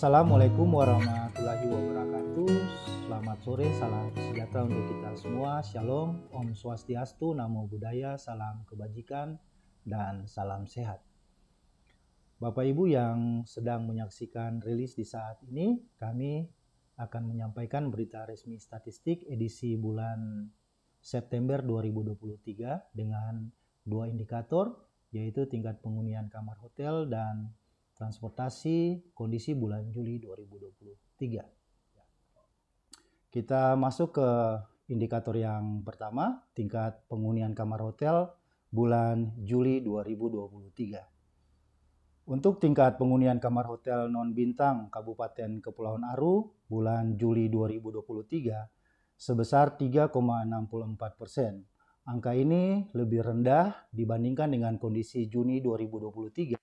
Assalamualaikum warahmatullahi wabarakatuh. Selamat sore, salam sejahtera untuk kita semua. Shalom, Om Swastiastu, Namo Buddhaya, salam kebajikan, dan salam sehat. Bapak Ibu yang sedang menyaksikan rilis di saat ini, kami akan menyampaikan berita resmi statistik edisi bulan September 2023 dengan dua indikator, yaitu tingkat penghunian kamar hotel dan transportasi kondisi bulan Juli 2023. Kita masuk ke indikator yang pertama, tingkat penghunian kamar hotel bulan Juli 2023. Untuk tingkat penghunian kamar hotel non-bintang Kabupaten Kepulauan Aru bulan Juli 2023 sebesar 3,64%. Angka ini lebih rendah dibandingkan dengan kondisi Juni 2023,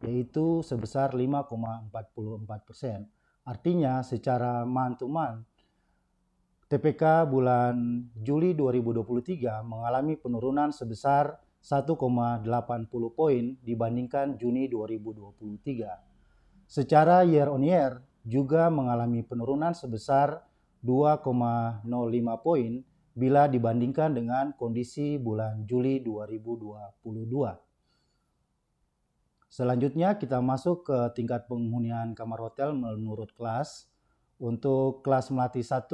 yaitu sebesar 5,44%. Artinya secara month-to-month, TPK bulan Juli 2023 mengalami penurunan sebesar 1,80 poin dibandingkan Juni 2023. Secara year on year juga mengalami penurunan sebesar 2,05 poin bila dibandingkan dengan kondisi bulan Juli 2022. Selanjutnya kita masuk ke tingkat penghunian kamar hotel menurut kelas. Untuk kelas Melati 1,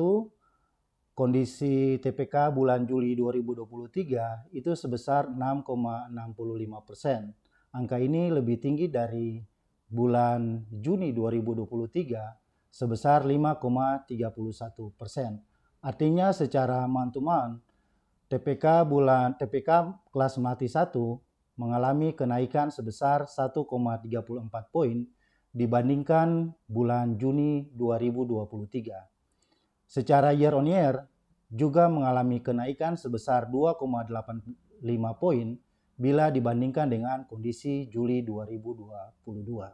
kondisi TPK bulan Juli 2023 itu sebesar 6,65%. Angka ini lebih tinggi dari bulan Juni 2023 sebesar 5,31%. Artinya secara month-to-month, TPK kelas Melati 1 mengalami kenaikan sebesar 1,34 poin dibandingkan bulan Juni 2023. Secara year on year juga mengalami kenaikan sebesar 2,85 poin bila dibandingkan dengan kondisi Juli 2022.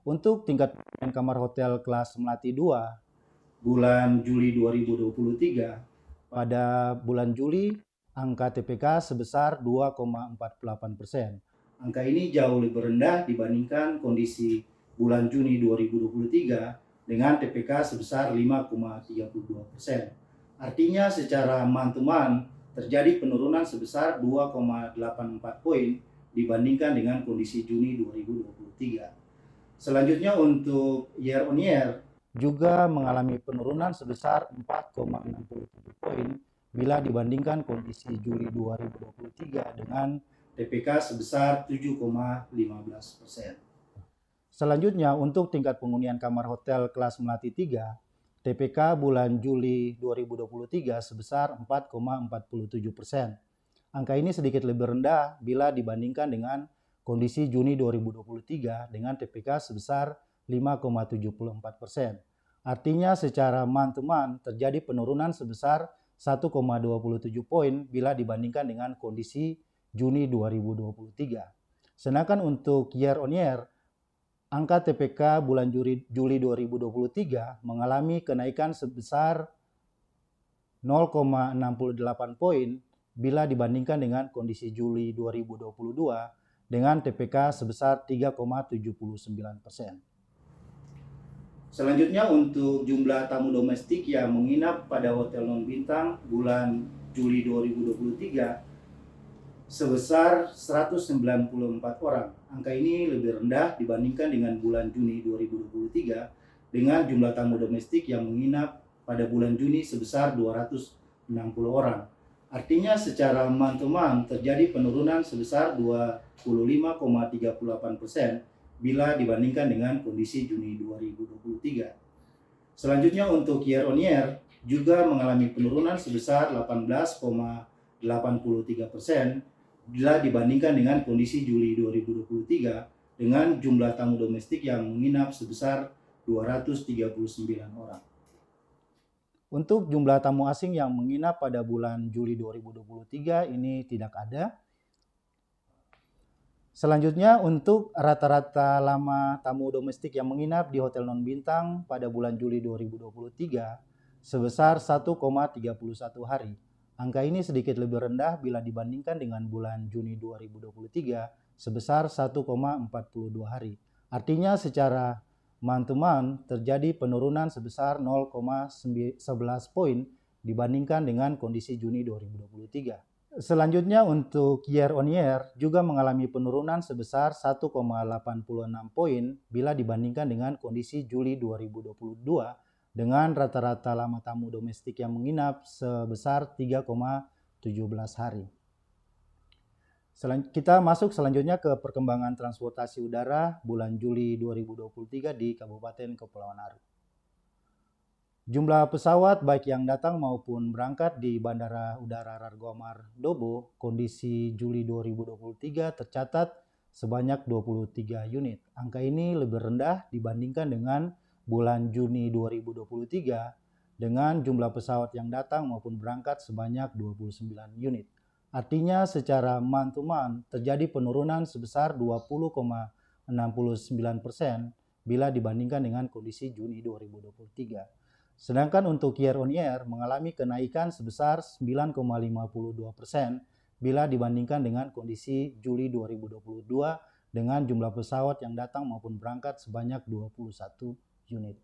Untuk tingkat penghunian kamar hotel kelas Melati 2 bulan Juli 2023, pada bulan Juli angka TPK sebesar 2,48%. Angka ini jauh lebih rendah dibandingkan kondisi bulan Juni 2023 dengan TPK sebesar 5,32%. Artinya secara month-to-month terjadi penurunan sebesar 2,84 poin dibandingkan dengan kondisi Juni 2023. Selanjutnya untuk year on year juga mengalami penurunan sebesar 4,67 poin bila dibandingkan kondisi Juli 2023 dengan TPK sebesar 7,15%. Selanjutnya untuk tingkat penghunian kamar hotel kelas Melati 3, TPK bulan Juli 2023 sebesar 4,47%. Angka ini sedikit lebih rendah bila dibandingkan dengan kondisi Juni 2023 dengan TPK sebesar 5,74%. Artinya secara month-to-month terjadi penurunan sebesar 1,27 poin bila dibandingkan dengan kondisi Juni 2023. Sedangkan untuk year on year, angka TPK bulan Juli 2023 mengalami kenaikan sebesar 0,68 poin bila dibandingkan dengan kondisi Juli 2022 dengan TPK sebesar 3,79%. Selanjutnya untuk jumlah tamu domestik yang menginap pada hotel non-bintang bulan Juli 2023 sebesar 194 orang. Angka ini lebih rendah dibandingkan dengan bulan Juni 2023 dengan jumlah tamu domestik yang menginap pada bulan Juni sebesar 260 orang. Artinya secara month-to-month terjadi penurunan sebesar 25,38% bila dibandingkan dengan kondisi Juni 2023. Selanjutnya untuk year on year juga mengalami penurunan sebesar 18,83% bila dibandingkan dengan kondisi Juli 2023 dengan jumlah tamu domestik yang menginap sebesar 239 orang. Untuk jumlah tamu asing yang menginap pada bulan Juli 2023 ini tidak ada. Selanjutnya untuk rata-rata lama tamu domestik yang menginap di hotel non-bintang pada bulan Juli 2023 sebesar 1,31 hari. Angka ini sedikit lebih rendah bila dibandingkan dengan bulan Juni 2023 sebesar 1,42 hari. Artinya secara month to month terjadi penurunan sebesar 0,11 poin dibandingkan dengan kondisi Juni 2023. Selanjutnya untuk year on year juga mengalami penurunan sebesar 1,86 poin bila dibandingkan dengan kondisi Juli 2022 dengan rata-rata lama tamu domestik yang menginap sebesar 3,17 hari. Kita masuk selanjutnya ke perkembangan transportasi udara bulan Juli 2023 di Kabupaten Kepulauan Aru. Jumlah pesawat baik yang datang maupun berangkat di Bandara Udara Rargoamar Dobo kondisi Juli 2023 tercatat sebanyak 23 unit. Angka ini lebih rendah dibandingkan dengan bulan Juni 2023 dengan jumlah pesawat yang datang maupun berangkat sebanyak 29 unit. Artinya secara month to month terjadi penurunan sebesar 20,69% bila dibandingkan dengan kondisi Juni 2023. Sedangkan untuk year on year mengalami kenaikan sebesar 9,52% bila dibandingkan dengan kondisi Juli 2022 dengan jumlah pesawat yang datang maupun berangkat sebanyak 21 unit.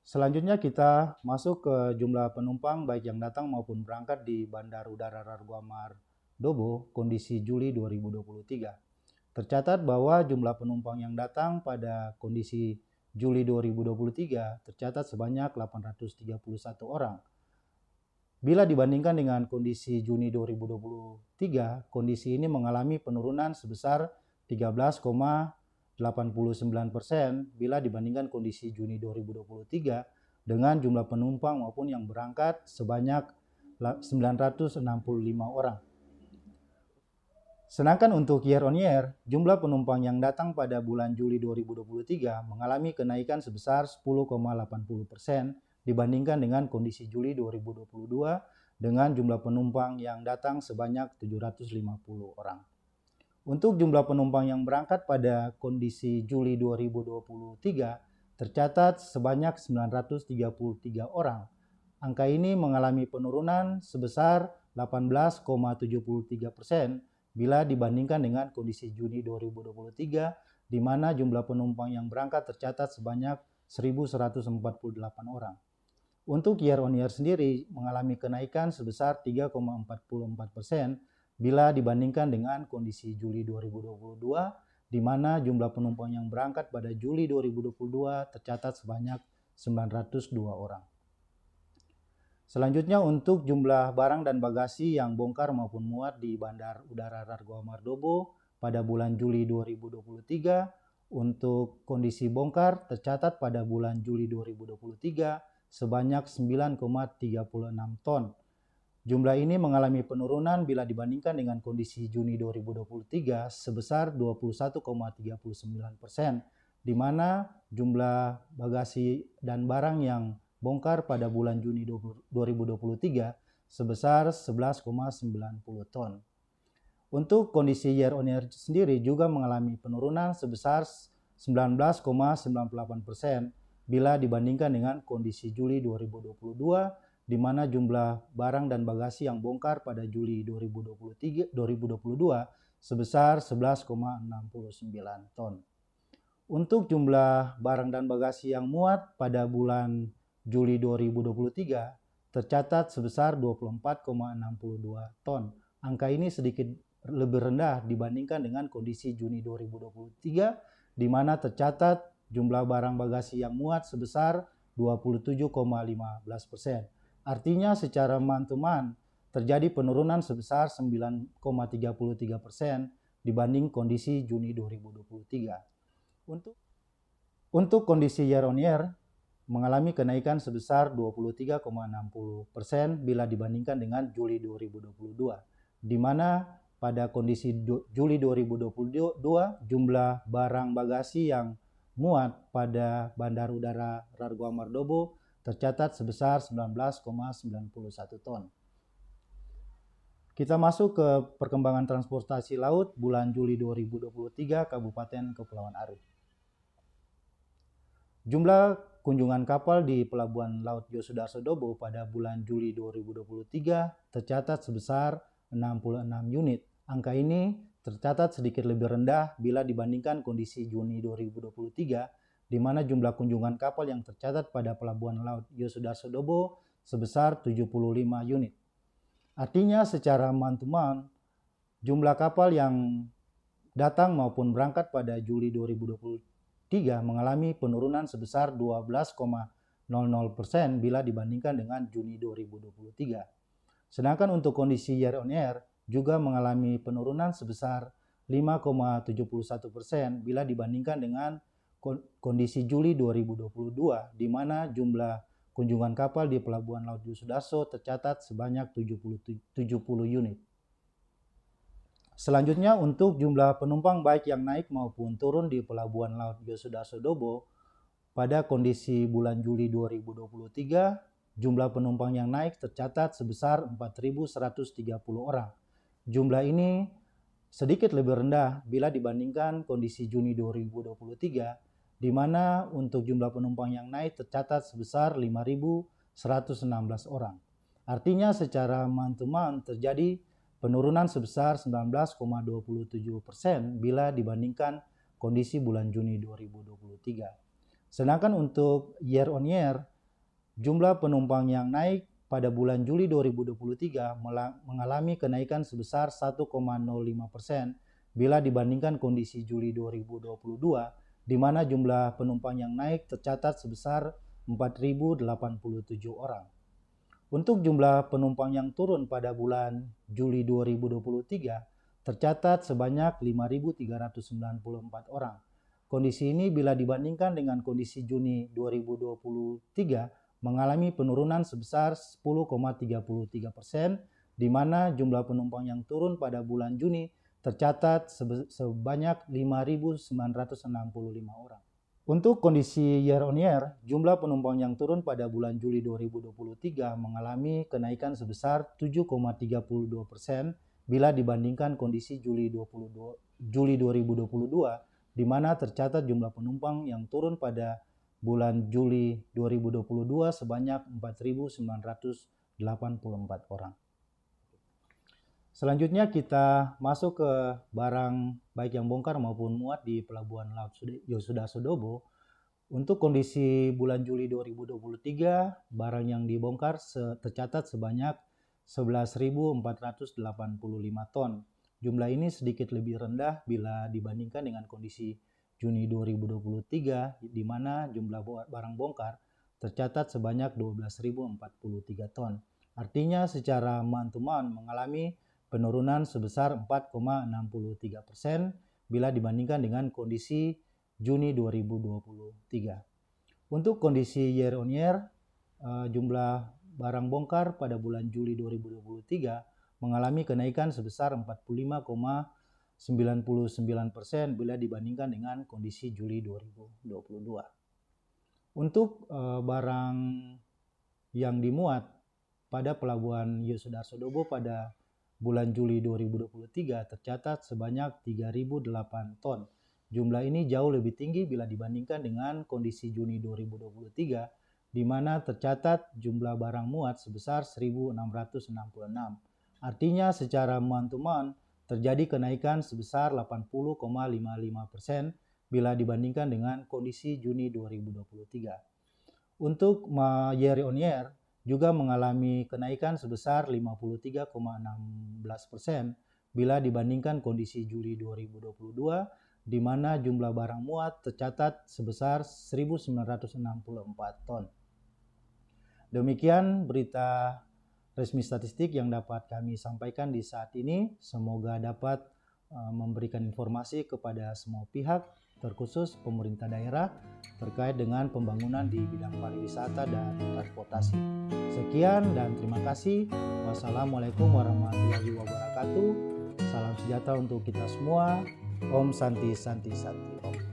Selanjutnya kita masuk ke jumlah penumpang baik yang datang maupun berangkat di Bandar Udara Rargoamar Dobo kondisi Juli 2023. Tercatat bahwa jumlah penumpang yang datang pada kondisi Juli 2023 tercatat sebanyak 831 orang. Bila dibandingkan dengan kondisi Juni 2023, kondisi ini mengalami penurunan sebesar 13,89% bila dibandingkan kondisi Juni 2023 dengan jumlah penumpang maupun yang berangkat sebanyak 965 orang. Sedangkan untuk year on year, jumlah penumpang yang datang pada bulan Juli 2023 mengalami kenaikan sebesar 10,80% dibandingkan dengan kondisi Juli 2022 dengan jumlah penumpang yang datang sebanyak 750 orang. Untuk jumlah penumpang yang berangkat pada kondisi Juli 2023 tercatat sebanyak 933 orang. Angka ini mengalami penurunan sebesar 18,73% bila dibandingkan dengan kondisi Juni 2023, di mana jumlah penumpang yang berangkat tercatat sebanyak 1.148 orang. Untuk year on year sendiri mengalami kenaikan sebesar 3,44% bila dibandingkan dengan kondisi Juli 2022, di mana jumlah penumpang yang berangkat pada Juli 2022 tercatat sebanyak 902 orang. Selanjutnya untuk jumlah barang dan bagasi yang bongkar maupun muat di Bandar Udara Rargoamar Dobo pada bulan Juli 2023, untuk kondisi bongkar tercatat pada bulan Juli 2023 sebanyak 9,36 ton. Jumlah ini mengalami penurunan bila dibandingkan dengan kondisi Juni 2023 sebesar 21,39%, di mana jumlah bagasi dan barang yang bongkar pada bulan Juni 2023 sebesar 11,90 ton. Untuk kondisi year on year sendiri juga mengalami penurunan sebesar 19,98% bila dibandingkan dengan kondisi Juli 2022, di mana jumlah barang dan bagasi yang bongkar pada Juli 2022 sebesar 11,69 ton. Untuk jumlah barang dan bagasi yang muat pada bulan Juli 2023 tercatat sebesar 24,62 ton. Angka ini sedikit lebih rendah dibandingkan dengan kondisi Juni 2023, di mana tercatat jumlah barang bagasi yang muat sebesar 27,15%. Artinya secara month to month terjadi penurunan sebesar 9,33% dibanding kondisi Juni 2023. Untuk kondisi year on year mengalami kenaikan sebesar 23,60% bila dibandingkan dengan Juli 2022, di mana pada kondisi Juli 2022 jumlah barang bagasi yang muat pada Bandar Udara Rargoamar Dobo tercatat sebesar 19,91 ton. Kita masuk ke perkembangan transportasi laut bulan Juli 2023 Kabupaten Kepulauan Aru. Jumlah kunjungan kapal di Pelabuhan Laut Yosudarso Dobo pada bulan Juli 2023 tercatat sebesar 66 unit. Angka ini tercatat sedikit lebih rendah bila dibandingkan kondisi Juni 2023, di mana jumlah kunjungan kapal yang tercatat pada Pelabuhan Laut Yosudarso sebesar 75 unit. Artinya secara month-to-month, jumlah kapal yang datang maupun berangkat pada Juli 2023 mengalami penurunan sebesar 12,00% bila dibandingkan dengan Juni 2023. Sedangkan untuk kondisi year on year juga mengalami penurunan sebesar 5,71% bila dibandingkan dengan kondisi Juli 2022, di mana jumlah kunjungan kapal di Pelabuhan Laut Yosudarso tercatat sebanyak 70 unit. Selanjutnya untuk jumlah penumpang baik yang naik maupun turun di Pelabuhan Laut Yosudarso pada kondisi bulan Juli 2023, jumlah penumpang yang naik tercatat sebesar 4.130 orang. Jumlah ini sedikit lebih rendah bila dibandingkan kondisi Juni 2023, di mana untuk jumlah penumpang yang naik tercatat sebesar 5.116 orang. Artinya secara month-to-month terjadi penurunan sebesar 19,27% bila dibandingkan kondisi bulan Juni 2023. Sedangkan untuk year on year, jumlah penumpang yang naik pada bulan Juli 2023 mengalami kenaikan sebesar 1,05% bila dibandingkan kondisi Juli 2022, di mana jumlah penumpang yang naik tercatat sebesar 4.087 orang. Untuk jumlah penumpang yang turun pada bulan Juli 2023 tercatat sebanyak 5.394 orang. Kondisi ini bila dibandingkan dengan kondisi Juni 2023 mengalami penurunan sebesar 10,33%, di mana jumlah penumpang yang turun pada bulan Juni tercatat sebanyak 5.965 orang. Untuk kondisi year on year, jumlah penumpang yang turun pada bulan Juli 2023 mengalami kenaikan sebesar 7,32% bila dibandingkan kondisi Juli 2022, di mana tercatat jumlah penumpang yang turun pada bulan Juli 2022 sebanyak 4.984 orang. Selanjutnya kita masuk ke barang baik yang bongkar maupun muat di Pelabuhan Laut Yosudarso. Untuk kondisi bulan Juli 2023, barang yang dibongkar tercatat sebanyak 11.485 ton. Jumlah ini sedikit lebih rendah bila dibandingkan dengan kondisi Juni 2023, di mana jumlah barang bongkar tercatat sebanyak 12.043 ton. Artinya secara month-to-month mengalami penurunan sebesar 4,63% bila dibandingkan dengan kondisi Juni 2023. Untuk kondisi year on year, jumlah barang bongkar pada bulan Juli 2023 mengalami kenaikan sebesar 45,99% bila dibandingkan dengan kondisi Juli 2022. Untuk barang yang dimuat pada Pelabuhan Yosudarso pada bulan Juli 2023 tercatat sebanyak 3.008 ton. Jumlah ini jauh lebih tinggi bila dibandingkan dengan kondisi Juni 2023, di mana tercatat jumlah barang muat sebesar 1.666. Artinya secara month-to-month terjadi kenaikan sebesar 80,55% bila dibandingkan dengan kondisi Juni 2023. Untuk year on year juga mengalami kenaikan sebesar 53,16% bila dibandingkan kondisi Juli 2022, di mana jumlah barang muat tercatat sebesar 1.964 ton. Demikian berita resmi statistik yang dapat kami sampaikan di saat ini. Semoga dapat memberikan informasi kepada semua pihak, terkhusus pemerintah daerah terkait dengan pembangunan di bidang pariwisata dan transportasi. Sekian dan terima kasih. Wassalamualaikum warahmatullahi wabarakatuh. Salam sejahtera untuk kita semua. Om Santi Santi Santi Om.